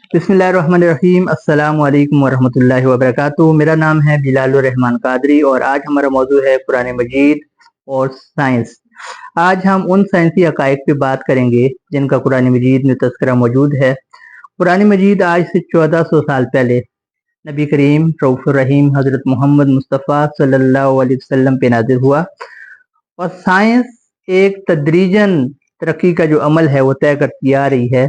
बिस्मिल्लाहिर्रहमानिर्रहीम। अस्सलाम वालेकुम वरहमतुल्लाहि वबरकातुहू। मेरा नाम है बिलालुर रहमान कादरी और आज हमारा मौजू है कुरान मजीद और साइंस। आज हम उन साइंसी हकाइक पे बात करेंगे जिनका कुरान मजीद में तज़किरा मौजूद है। कुरान मजीद आज से 1400 साल पहले नबी करीम रऊफ़ुर रहीम हज़रत मोहम्मद मुस्तफ़ा सल्लल्लाहु अलैहि वसल्लम पे नाज़िल हुआ और साइंस एक तदरीजन तरक्की का जो अमल है वो तय करती आ रही है।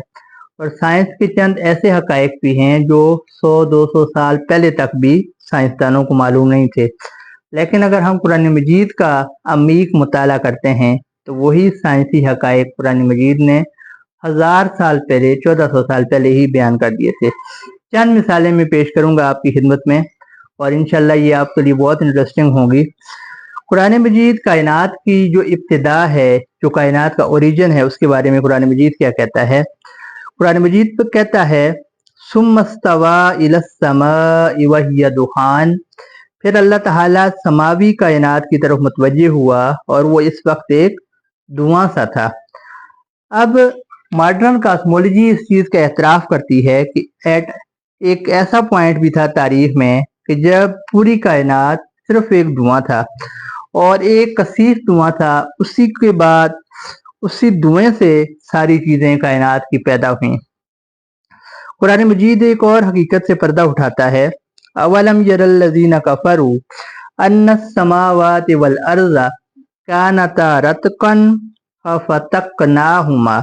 और साइंस के चंद ऐसे हकाइक भी हैं जो 100-200 साल पहले तक भी साइंसदानों को मालूम नहीं थे, लेकिन अगर हम कुरान मजीद का अमीक मुताला करते हैं तो वही साइंसी हकाइक कुरान मजीद ने 1000 साल पहले 1400 साल पहले ही बयान कर दिए थे। चंद मिसालें मैं पेश करूंगा आपकी खिदमत में और इंशाल्लाह ये आपके लिए बहुत इंटरेस्टिंग होगी। कुरान मजीद कायनात की जो इब्तिदा है, जो कायनात का ओरिजिन है, उसके बारे में कुरान मजीद क्या कहता है। कुरान मजीद तो कहता है सुम्मस्तवा इलस्समाइ वहिय दुखान, फिर अल्लाह ताला समावी कायनात की तरफ मुतवज्जे हुआ और वो इस वक्त एक धुआं सा था। अब मॉडर्न कॉस्मोलॉजी इस चीज़ का एतराफ़ करती है कि एक ऐसा पॉइंट भी था तारीख में कि जब पूरी कायनात सिर्फ एक धुआं था और एक कसीफ धुआं था। उसी के बाद उसी धुएं से सारी चीजें कायनात की पैदा हुई। कुरान मजीद एक और हकीकत से पर्दा उठाता है। अवलम यरल्लज़ीना कफरू अन्नस समावाति वल अर्ज़ा कानता रतकन फफतकनाहुमा,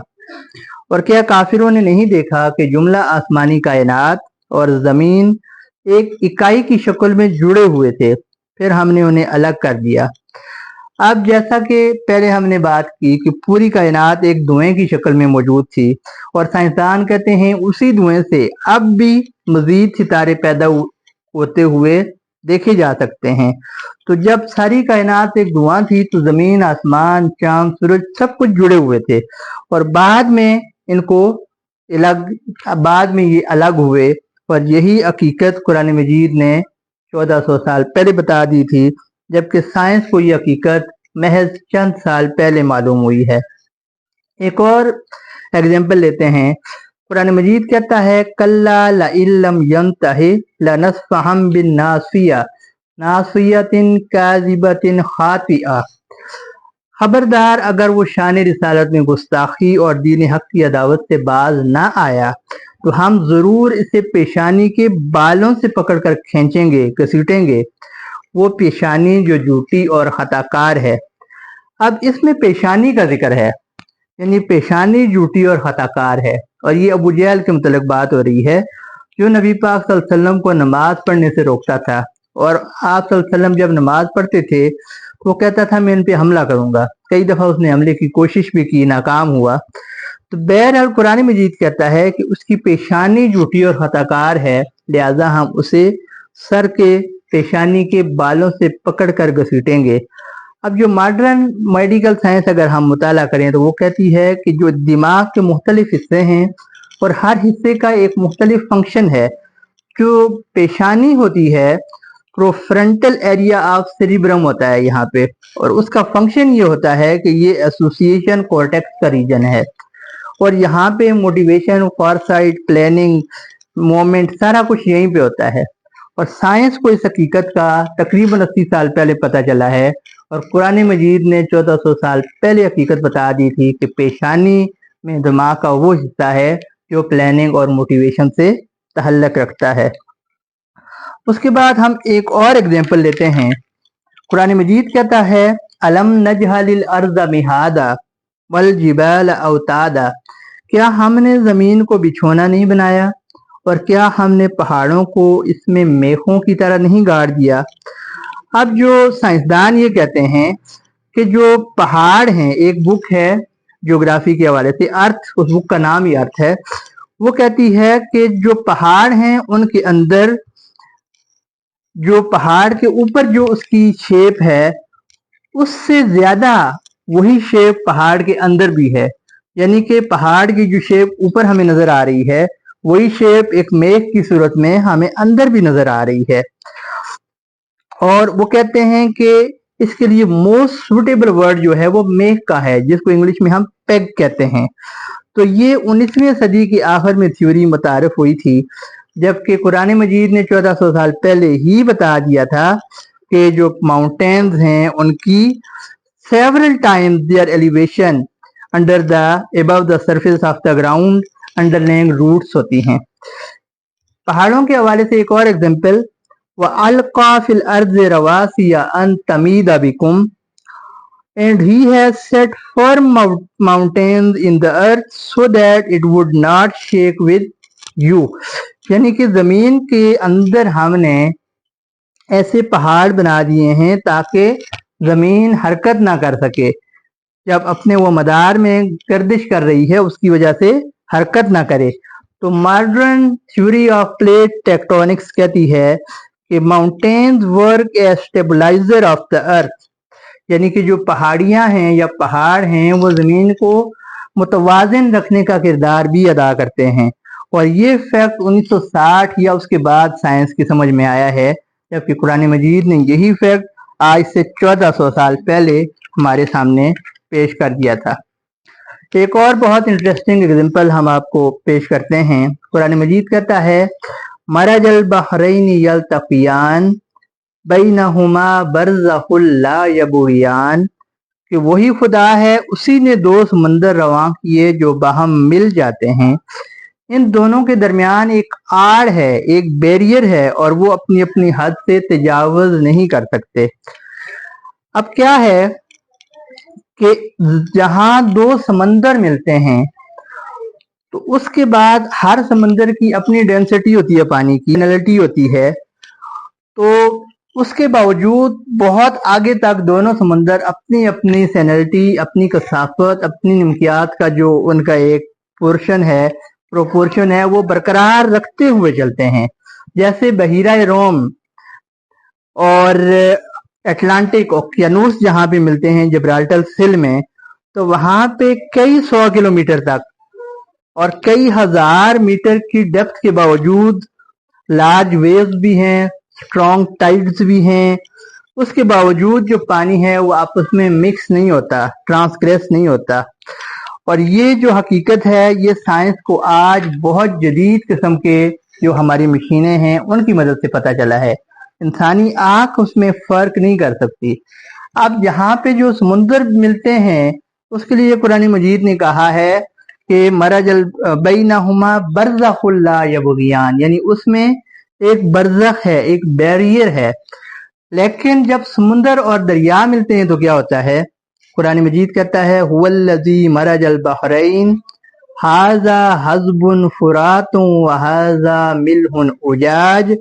और क्या काफिरों ने नहीं देखा कि जुमला आसमानी कायनात और जमीन एक इकाई की शक्ल में जुड़े हुए थे, फिर हमने उन्हें अलग कर दिया। अब जैसा कि पहले हमने बात की कि पूरी कायनात एक धुएं की शक्ल में मौजूद थी और साइंसदान कहते हैं उसी धुएं से अब भी मजीद सितारे पैदा होते हुए देखे जा सकते हैं। तो जब सारी कायनात एक धुआं थी तो जमीन, आसमान, चांद, सूरज सब कुछ जुड़े हुए थे और बाद में ये अलग हुए। और यही हकीकत कुरान मजीद ने 1400 साल पहले बता दी थी, जबकि साइंस को ये हकीकत महज चंद साल पहले मालूम हुई है। एक और एग्जाम्पल लेते हैं। कुरान मजीद कहता है कल्ला लइल्लम यंतहि लनस्फहम बिन नासिया नासियतिन काजिबतिन खातिआ, खबरदार अगर वो शान रिसालत में गुस्ताखी और दीन हक की अदावत से बाज ना आया तो हम जरूर इसे पेशानी के बालों से पकड़कर खींचेंगे, घसीटेंगे। वो पेशानी जो झूठी और खताकार है। अब इसमें पेशानी का जिक्र है, यानी पेशानी झूठी और खताकार है और ये अबू जहल के मुतल्लिक बात हो रही है, जो नबी पाक सल्लल्लाहु अलैहि वसल्लम को नमाज पढ़ने से रोकता था। और आप सल्लल्लाहु अलैहि वसल्लम जब नमाज पढ़ते थे तो वो कहता था मैं इन पे हमला करूंगा। कई दफा उसने हमले की कोशिश भी की, नाकाम हुआ। तो बहरहाल कुरान मजीद कहता है कि उसकी पेशानी झूठी और खताकार है, लिहाजा हम उसे सर के पेशानी के बालों से पकड़कर घसीटेंगे। अब जो मॉडर्न मेडिकल साइंस अगर हम मुताला करें तो वो कहती है कि जो दिमाग के मुख्तलिफ हिस्से हैं और हर हिस्से का एक मुख्तलिफ फंक्शन है। जो पेशानी होती है प्रोफ्रंटल एरिया ऑफ सेरिब्रम होता है यहाँ पे, और उसका फंक्शन ये होता है कि ये एसोसिएशन कॉर्टेक्स का रीजन है और यहाँ पे मोटिवेशन, फॉरसाइट, प्लानिंग, मोमेंट सारा कुछ यहीं पे होता है। और साइंस को इस हकीकत का तकरीबन 80 साल पहले पता चला है और कुरान मजीद ने 1400 साल पहले हकीकत बता दी थी कि पेशानी में दिमाग का वो हिस्सा है जो प्लानिंग और मोटिवेशन से तहल्लुक रखता है। उसके बाद हम एक और एग्जाम्पल लेते हैं। कुरान मजीद कहता है अलम नजहलिल अर्ज़ मिहादा वल जिबाल औतादा, क्या हमने जमीन को बिछोना नहीं बनाया और क्या हमने पहाड़ों को इसमें मेखों की तरह नहीं गाड़ दिया। अब जो साइंसदान ये कहते हैं कि जो पहाड़ हैं, एक बुक है ज्योग्राफी के हवाले से, अर्थ, उस बुक का नाम ही अर्थ है, वो कहती है कि जो पहाड़ हैं उनके अंदर, जो पहाड़ के ऊपर जो उसकी शेप है उससे ज्यादा वही शेप पहाड़ के अंदर भी है। यानी कि पहाड़ की जो शेप ऊपर हमें नजर आ रही है वही शेप एक मेघ की सूरत में हमें अंदर भी नजर आ रही है। और वो कहते हैं कि इसके लिए मोस्ट सुटेबल वर्ड जो है वो मेघ का है, जिसको इंग्लिश में हम पेग कहते हैं। तो ये 19वीं सदी के आखिर में थ्योरी मुतारफ हुई थी, जबकि कुरान मजीद ने 1400 साल पहले ही बता दिया था कि जो माउंटेन्स हैं उनकी several times their elevation under the above the surface of the ground underlying roots होती हैं। पहाड़ों के हवाले से एक और एग्जाम्पल, वअल्का फिल अर्ज़ रवासिया अन तमीदा बिकुम, and he has set firm mountains in the earth so that it would not shake with you, यानी कि जमीन के अंदर हमने ऐसे पहाड़ बना दिए हैं ताकि जमीन हरकत ना कर सके, जब अपने वो मदार में गर्दिश कर रही है उसकी वजह से हरकत ना करे। तो modern theory of plate tectonics कहती है कि mountains work as stabiliser of the earth, यानी कि जो पहाड़ियां हैं या पहाड़ हैं वो जमीन को मुतवाज़िन रखने का किरदार भी अदा करते हैं। और ये फैक्ट 1960 या उसके बाद साइंस की समझ में आया है, जबकि कुरान मजीद ने यही फैक्ट आज से 1400 साल पहले हमारे सामने पेश कर दिया था। एक और बहुत इंटरेस्टिंग एग्जांपल हम आपको पेश करते हैं। कुरान मजीद कहता है मरजल बहरैन यल्तक़ियान बैनहुमा बरज़खुल ला यबग़ियान, कि वही खुदा है, उसी ने दो समंदर रवां किए जो बाहम मिल जाते हैं, इन दोनों के दरमियान एक आड़ है, एक बैरियर है, और वो अपनी अपनी हद से तजावुज नहीं कर सकते। अब क्या है कि जहां दो समंदर मिलते हैं तो उसके बाद हर समंदर की अपनी डेंसिटी होती है, पानी की सैलिनिटी होती है, तो उसके बावजूद बहुत आगे तक दोनों समंदर अपनी अपनी सैलिनिटी, अपनी कसाफत, अपनी नमकियात का जो उनका एक पोर्शन है, प्रोपोर्शन है, वो बरकरार रखते हुए चलते हैं। जैसे बहीरा रोम और अटलांटिक ओकियानूस जहां पे मिलते हैं जिब्राल्टर सिल में, तो वहां पे कई 100 किलोमीटर तक और कई हजार मीटर की डेप्थ के बावजूद लार्ज वेव्स भी हैं, स्ट्रॉन्ग टाइड्स भी हैं, उसके बावजूद जो पानी है वो आपस में मिक्स नहीं होता, ट्रांसग्रेस नहीं होता। और ये जो हकीकत है ये साइंस को आज बहुत जदीद किस्म के जो हमारी मशीनें हैं उनकी मदद से पता चला है। इंसानी आंख उसमें फर्क नहीं कर सकती। अब यहाँ पे जो समुंदर मिलते हैं उसके लिए कुरान मजीद ने कहा है कि मरजल बैनहुमा बरज़खुल ला यबग़ियान, यानी उसमें एक बरज़ख है, एक बैरियर है। लेकिन जब समुंदर और दरिया मिलते हैं तो क्या होता है? कुरान मजीद कहता है हुवल्लज़ी मरजल बहरैन हाज़ा हज़बुन फुरातुन व हाज़ा मिल्हुन उजाज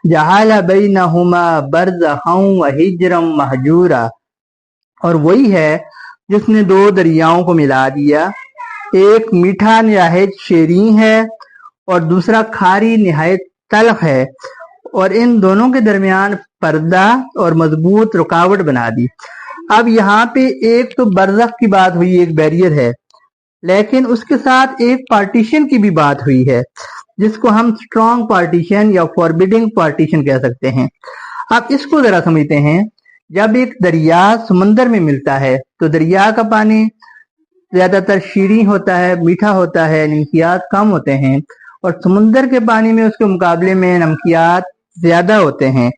जअल बैनहुमा बरज़खन व हिज्रन महजूरा, और वही है जिसने दो दरियाओं को मिला दिया, एक मीठा निहायत शेरीं है और दूसरा खारी निहायत तल्ख है, और इन दोनों के दरमियान पर्दा और मजबूत रुकावट बना दी। अब यहाँ पे एक तो बरज़ख की बात हुई, एक बैरियर है, लेकिन उसके साथ एक पार्टीशन की भी बात हुई है जिसको हम स्ट्रॉन्ग पार्टीशन या फॉरबिडिंग पार्टीशन कह सकते हैं। अब इसको जरा समझते हैं। जब एक दरिया समंदर में मिलता है तो दरिया का पानी ज्यादातर शीरी होता है, मीठा होता है, नमकियात कम होते हैं, और समुंदर के पानी में उसके मुकाबले में नमकियात ज्यादा होते हैं।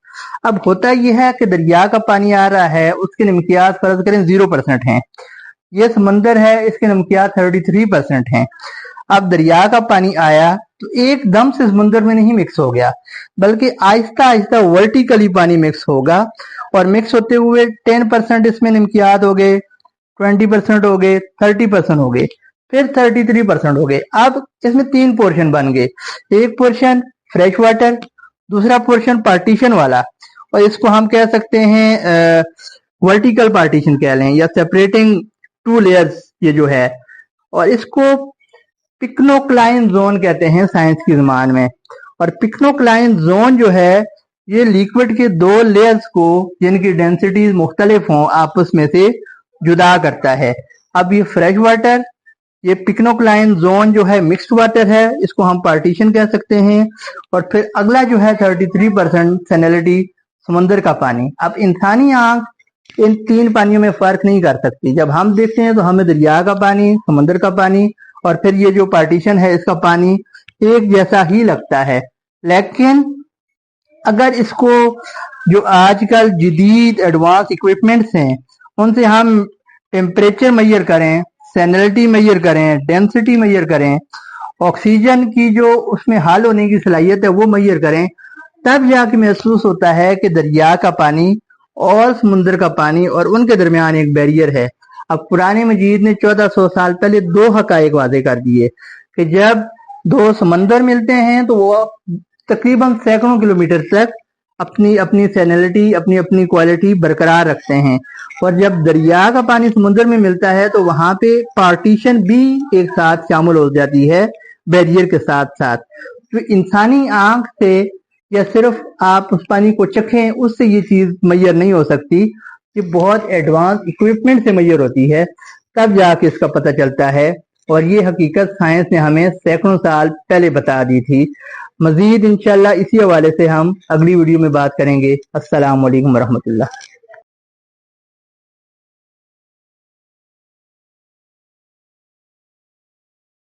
अब होता यह है कि दरिया का पानी आ रहा है, उसके नमकियात फर्ज करें 0% हैं, ये समंदर है, इसके नमकियात 33% हैं। अब दरिया का पानी आया तो एकदम से समुंदर में नहीं मिक्स हो गया, बल्कि आहिस्ता आहिस्ता वर्टिकली पानी मिक्स होगा, और मिक्स होते हुए 10% इसमें नमकियात हो गए, 20% हो गए, 30% हो गए, फिर 33% हो गए। अब इसमें 3 पोर्शन बन गए, एक पोर्शन फ्रेश वाटर, दूसरा पोर्शन पार्टीशन वाला, और इसको हम कह सकते हैं वर्टिकल पार्टीशन कह लें या सेपरेटिंग 2 लेयर्स ये जो है, और इसको पिक्नोक्लाइन जोन कहते हैं साइंस की ज़बान में। और पिक्नोक्लाइन जोन जो है ये लिक्विड के 2 लेयर्स को जिनकी डेंसिटीज मुख्तलिफ हों आपस में से जुदा करता है। अब ये फ्रेश वाटर, ये पिक्नोक्लाइन जोन जो है मिक्स्ड वाटर है, इसको हम पार्टीशन कह सकते हैं। और फिर अगला जो है 33% सैलिनिटी समुंदर का पानी। अब इंसानी आंख इन 3 पानियों में फर्क नहीं कर सकती। जब हम देखते हैं तो हमें दरिया का पानी, समुंदर का पानी और फिर ये जो पार्टीशन है इसका पानी एक जैसा ही लगता है। लेकिन अगर इसको जो आजकल जदीद एडवांस इक्विपमेंट्स हैं उनसे हम टेम्परेचर मेजर करें, सैलिनिटी मेजर करें, डेंसिटी मेजर करें, ऑक्सीजन की जो उसमें हाल होने की सलाहियत है वो मेजर करें, तब जाके महसूस होता है कि दरिया का पानी और समुद्र का पानी और उनके दरमियान एक बैरियर है। अब कुरान मजीद ने 1400 साल पहले दो हकायक वाजे कर दिए कि जब दो समंदर मिलते हैं तो वो तकरीबन सैकड़ों किलोमीटर तक अपनी अपनी सैलिनिटी, अपनी अपनी क्वालिटी बरकरार रखते हैं, और जब दरिया का पानी समुद्र में मिलता है तो वहां पे पार्टीशन भी एक साथ शामिल हो जाती है बैरियर के साथ साथ। तो इंसानी आंख से या सिर्फ आप उस पानी को चखें उससे ये चीज मैयर नहीं हो सकती, ये बहुत एडवांस इक्विपमेंट से मैयर होती है, तब जाके इसका पता चलता है। और ये हकीकत साइंस ने हमें सैकड़ों साल पहले बता दी थी। मजीद इंशाल्लाह इसी हवाले से हम अगली वीडियो में बात करेंगे। अस्सलाम वालेकुम रहमतुल्लाह।